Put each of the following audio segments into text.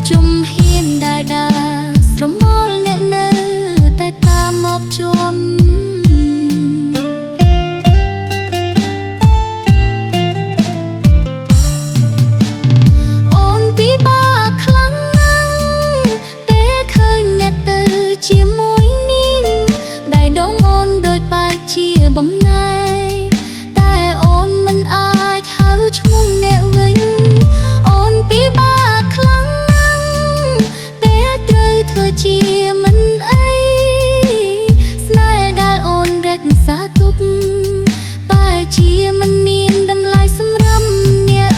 ជុំហ៊ានដែលស្រមោលអ្នកនៅតែតាមមកជុំអូនពិបាកខ្លាំងណាស់ពេលឃើញអ្នកទៅជាមួយនាងដែលដងអូនដូចបែកជាបំណែតែអូនមិនអាចហៅឈ្មោះអ្នកវិញអូនពិបាកខ្លាំងណាស់ពេលត្រូវធ្វើជាមិនអីស្នេហ៍ដែលអូនរក្សាទុកបែរជាមិនមានតម្លៃសម្រាប់អ្នក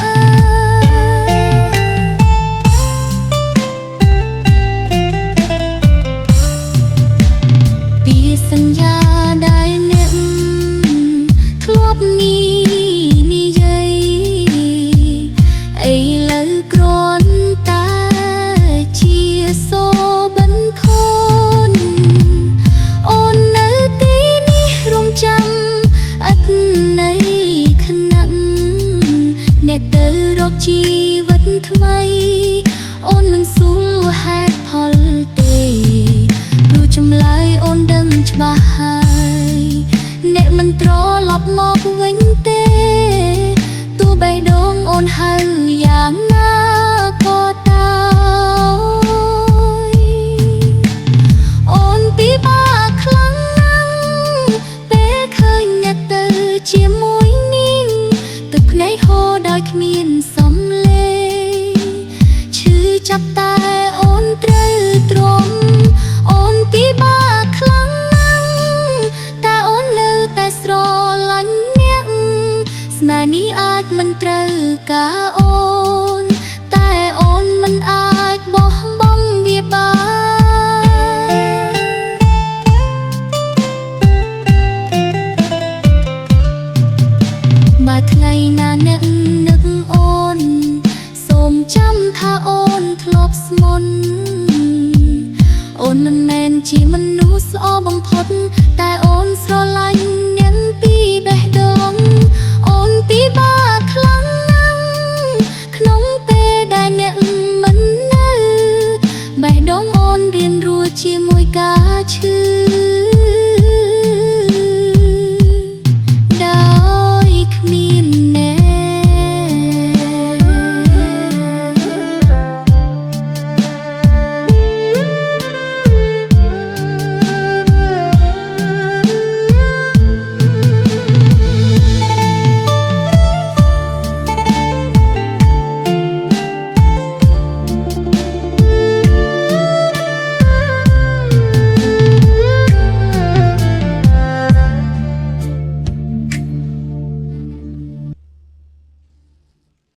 ពីសន្យាដែលអ្នកធ្លាប់និយាយឥឡូវគ្រាន់តែជាសូបិនខូនអូននៅទីនេះរងចាំអត្ថន័យខ្លាំងអ្នកទៅរកជីវិតថ្មីអូនមិនសួរហេតុផលទេព្រោះចម្លើយអូនដឹងច្បាស់ហើយអ្នកមិនត្រឡប់មកវិញទេទោះបីដងអូនហៅយ៉ាងណាក៏ដោយអូនពិបាកខ្លាំងណាស់ពេលឃើញអ្នកទៅជាមួយនាងទឹកភ្នែកហូរដោយគ្មានសំឡេងឈឺចាប់តែអូនត្រូវទ្រាំអូនពិបាកខ្លាំងណាស់តែអូននៅតែស្រឡាញ់អ្នកស្នេហ៍នេះអាចមិនត្រូវការអូនតែអូនមិនអាចបោះបង់វាបានបើថ្ងៃណាអ្នកនឹកអូនសូមចាំថាអូនធ្លាប់ស្មន់អូនមិនមែនជាមនុស្សល្អបំផុតតែអូនស្រឡាញ់